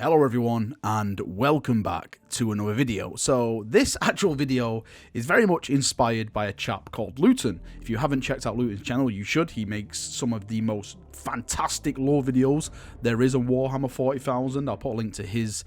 Hello everyone and welcome back to another video. So this actual video is very much inspired by a chap called Luton. If you haven't checked out Luton's channel, you should. He makes some of the most fantastic lore videos there is on Warhammer 40,000. I'll put a link to his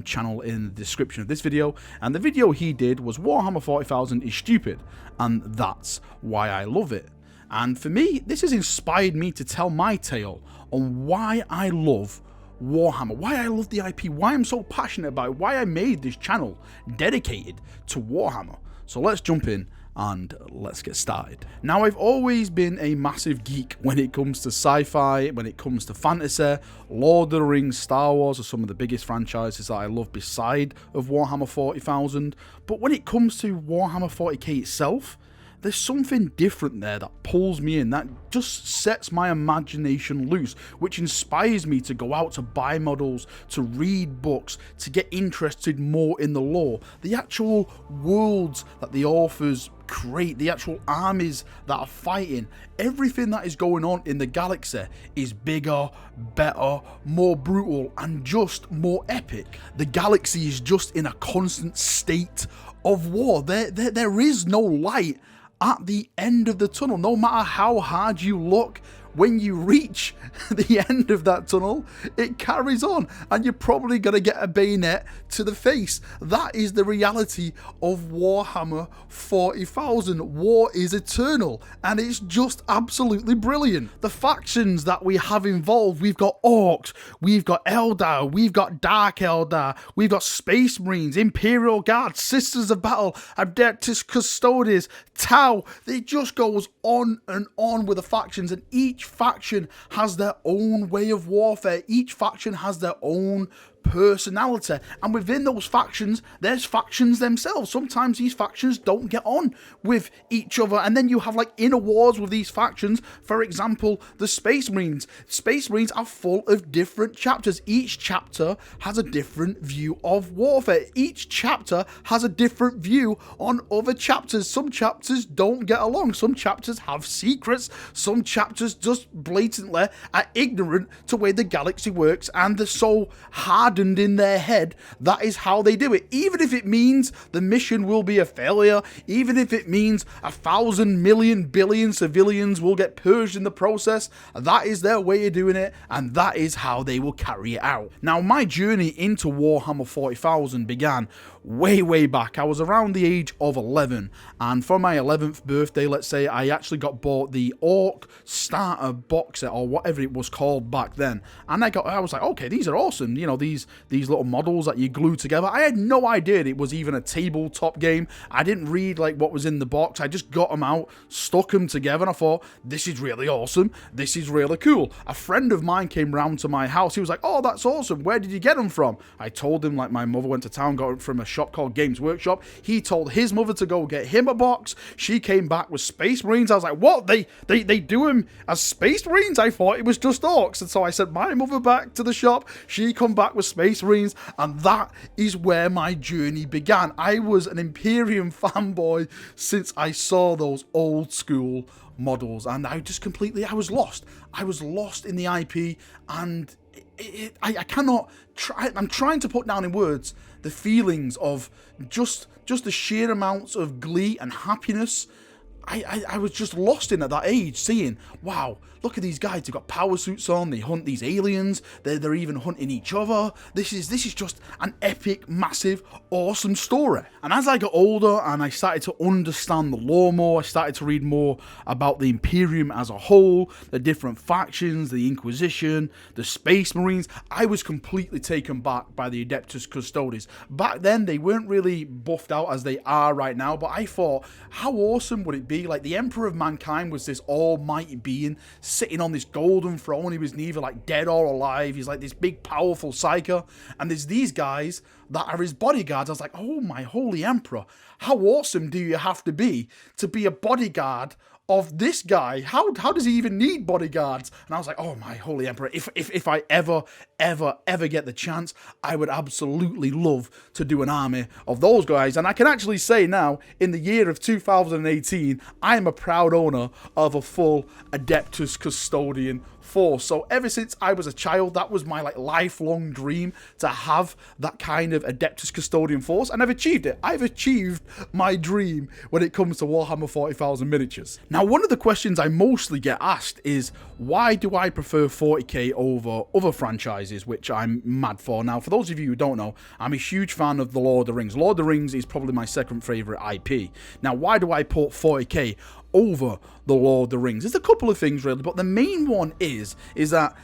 channel in the description of this video. And the video he did was Warhammer 40,000 is stupid, and that's why I love it. And for me, this has inspired me to tell my tale on why I love Warhammer, why I love the IP, why I'm so passionate about it, why I made this channel dedicated to Warhammer. So let's jump in and let's get started. Now, I've always been a massive geek when it comes to sci-fi, when it comes to fantasy. Lord of the Rings, Star Wars are some of the biggest franchises that I love beside of Warhammer 40,000. But when it comes to Warhammer 40k itself, there's something different there that pulls me in, that just sets my imagination loose, which inspires me to go out to buy models, to read books, to get interested more in the lore, the actual worlds that the authors create, the actual armies that are fighting. Everything that is going on in the galaxy is bigger, better, more brutal, and just more epic. The galaxy is just in a constant state of war. There is no light at the end of the tunnel. No matter how hard you look, when you reach the end of that tunnel, it carries on, and you're probably going to get a bayonet to the face. That is the reality of Warhammer 40,000. War is eternal, and it's just absolutely brilliant. The factions that we have involved, we've got Orcs, we've got Eldar, we've got Dark Eldar, we've got Space Marines, Imperial Guard, Sisters of Battle, Adeptus Custodes, Tau. It just goes on and on with the factions, and each faction has their own way of warfare. Each faction has their own personality, and within those factions there's factions themselves. Sometimes these factions don't get on with each other, and then you have like inner wars with these factions. For example, the Space Marines are full of different chapters. Each chapter has a different view of warfare. Each chapter has a different view on other chapters. Some chapters don't get along, some chapters have secrets, some chapters just blatantly are ignorant to the way the galaxy works, and they're so hardened in their head that is how they do it. Even if it means the mission will be a failure, even if it means 1,000 million billion civilians will get purged in the process, that is their way of doing it, and that is how they will carry it out. Now, my journey into Warhammer 40,000 began way back. I was around the age of 11, and for my 11th birthday, let's say, I actually got bought the Orc starter box set, or whatever it was called back then, and I was like, okay, these are awesome, you know, these little models that you glue together. I had no idea it was even a tabletop game. I didn't read like what was in the box. I just got them out, stuck them together, and I thought, this is really awesome, this is really cool. A friend of mine came round to my house. He was like, oh, that's awesome, where did you get them from? I told him like my mother went to town, got it from a shop called Games Workshop. He told his mother to go get him a box. She came back with Space Marines. I was like, what, they do them as Space Marines? I thought it was just Orcs. And so I sent my mother back to the shop. She come back with Space Marines, and that is where my journey began. I was an Imperium fanboy since I saw those old school models, and I was lost. I was lost in the IP, and I cannot try. I'm trying to put down in words the feelings of just the sheer amounts of glee and happiness. I was just lost in at that age, seeing, wow, look at these guys, they've got power suits on, they hunt these aliens, they're even hunting each other. This is just an epic, massive, awesome story. And as I got older and I started to understand the lore more, I started to read more about the Imperium as a whole, the different factions, the Inquisition, the Space Marines, I was completely taken back by the Adeptus Custodes. Back then, they weren't really buffed out as they are right now, but I thought, how awesome would it be? Like, the Emperor of Mankind was this almighty being sitting on this golden throne. He was neither like dead or alive. He's like this big powerful psycho, and there's these guys that are his bodyguards. I was like, oh my holy Emperor, how awesome do you have to be a bodyguard of this guy? How does he even need bodyguards? And I was like, oh my holy Emperor, if I ever get the chance, I would absolutely love to do an army of those guys. And I can actually say now, in the year of 2018, I am a proud owner of a full Adeptus Custodian force. So ever since I was a child, that was my like lifelong dream, to have that kind of Adeptus Custodian force, and I've achieved it. I've achieved my dream when it comes to Warhammer 40,000 miniatures. Now, one of the questions I mostly get asked is, why do I prefer 40k over other franchises, which I'm mad for? Now, for those of you who don't know, I'm a huge fan of the Lord of the Rings. Lord of the Rings is probably my second favorite IP. Now, why do I put 40k over the Lord of the Rings? There's a couple of things really, but the main one is that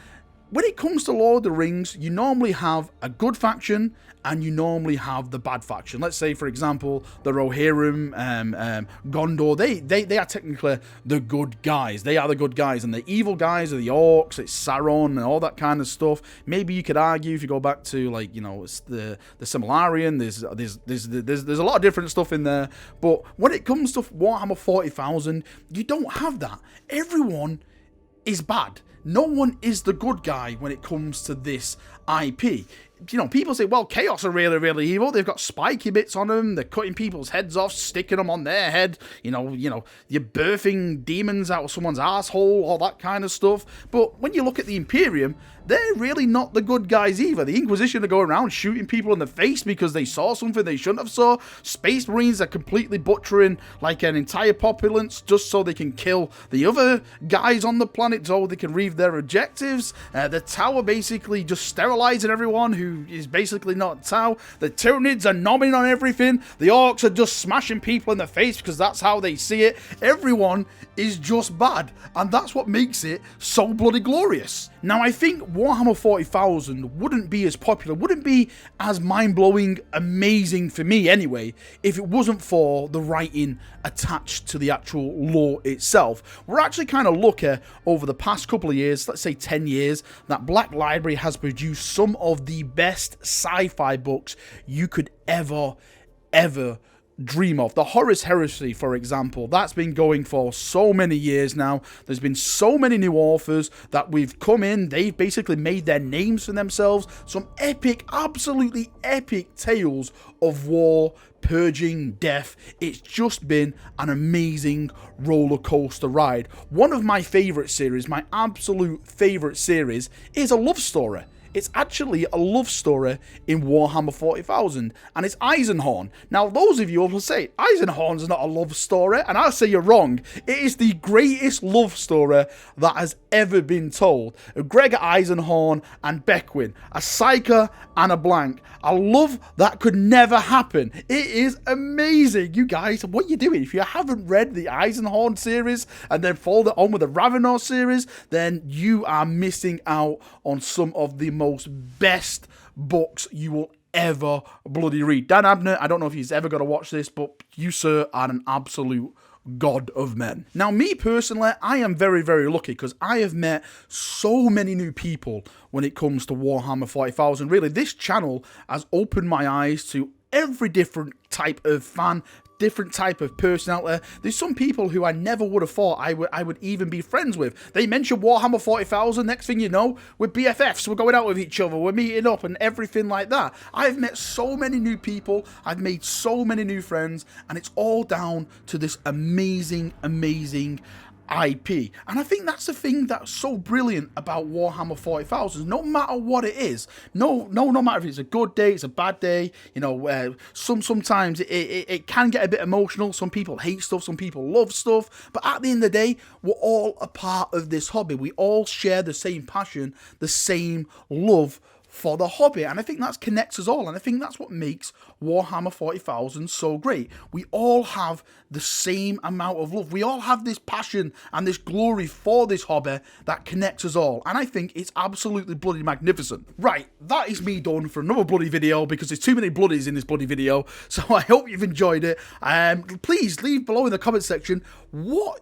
when it comes to Lord of the Rings, you normally have a good faction and you normally have the bad faction. Let's say, for example, the Rohirrim, Gondor, they are technically the good guys. They are the good guys, and the evil guys are the orcs, it's Sauron and all that kind of stuff. Maybe you could argue, if you go back to, like, you know, it's the Silmarillion, there's a lot of different stuff in there. But when it comes to Warhammer 40,000, you don't have that. Everyone is bad. No one is the good guy when it comes to this IP. You know, people say, well, Chaos are really, really evil. They've got spiky bits on them. They're cutting people's heads off, sticking them on their head. You know, you're birthing demons out of someone's asshole, all that kind of stuff. But when you look at the Imperium, they're really not the good guys either. The Inquisition are going around shooting people in the face because they saw something they shouldn't have saw. Space Marines are completely butchering like an entire populace just so they can kill the other guys on the planet so they can reach their objectives. The Tower basically just sterilizing everyone who is basically not Tau. The Tyranids are nomming on everything. The Orcs are just smashing people in the face because that's how they see it. Everyone is just bad, and that's what makes it so bloody glorious. Now, I think Warhammer 40,000 wouldn't be as popular, wouldn't be as mind-blowing, amazing for me anyway, if it wasn't for the writing attached to the actual lore itself. We're actually kind of lucky over the past couple of years, let's say 10 years, that Black Library has produced some of the best sci-fi books you could ever dream of. The Horus Heresy, for example, that's been going for so many years now. There's been so many new authors that we've come in. They've basically made their names for themselves. Some epic, absolutely epic tales of war, purging, death. It's just been an amazing roller coaster ride. One of my favorite series, my absolute favorite series, is a love story. It's actually a love story in Warhammer 40,000, and it's Eisenhorn. Now, those of you will say, Eisenhorn's not a love story, and I'll say you're wrong. It is the greatest love story that has ever been told. Gregor Eisenhorn and Beckwin, a Psyker and a Blank. A love that could never happen. It is amazing. You guys, what are you doing? If you haven't read the Eisenhorn series and then followed it on with the Ravenor series, then you are missing out on some of the most best books you will ever bloody read. Dan Abnett, I don't know if he's ever going to watch this, but you, sir, are an absolute god of men. Now, me personally, I am very, very lucky because I have met so many new people when it comes to Warhammer 40,000. Really, this channel has opened my eyes to every different type of fan, different type of person out there. There's some people who I never would have thought I would even be friends with. They mentioned Warhammer 40,000, next thing you know, we're BFFs, we're going out with each other, we're meeting up and everything like that. I've met so many new people, I've made so many new friends, and it's all down to this amazing, amazing IP. And I think that's the thing that's so brilliant about Warhammer 40,000. No matter what it is, no matter if it's a good day, it's a bad day, you know, sometimes it can get a bit emotional. Some people hate stuff, some people love stuff, but at the end of the day, we're all a part of this hobby. We all share the same passion, the same love for the hobby, and I think that connects us all, and I think that's what makes Warhammer 40,000 so great. We all have the same amount of love. We all have this passion and this glory for this hobby that connects us all, and I think it's absolutely bloody magnificent. Right, that is me done for another bloody video because there's too many bloodies in this bloody video, so I hope you've enjoyed it. Please leave below in the comment section why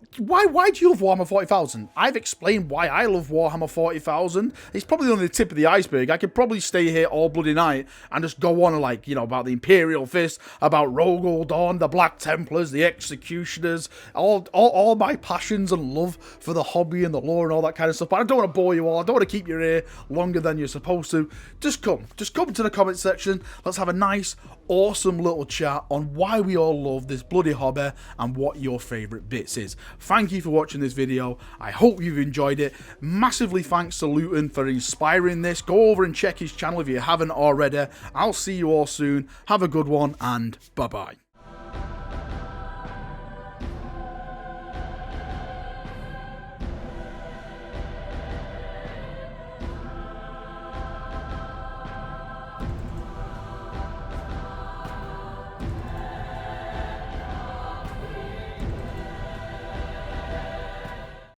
do you love Warhammer 40,000? I've explained why I love Warhammer 40,000. It's probably only the tip of the iceberg. I could probably stay here all bloody night and just go on, like, you know, about the Imperial Fist, about Rogol Dawn, the Black Templars, the Executioners, all my passions and love for the hobby and the lore and all that kind of stuff. But I don't want to bore you all. I don't want to keep your ear longer than you're supposed to. Just come to the comment section. Let's have a nice, awesome little chat on why we all love this bloody hobby and what your favourite bits is. Thank you for watching this video. I hope you've enjoyed it. Massively thanks to Luton for inspiring this. Go over and check his channel if you haven't already. I'll see you all soon. Have a good one, and bye-bye.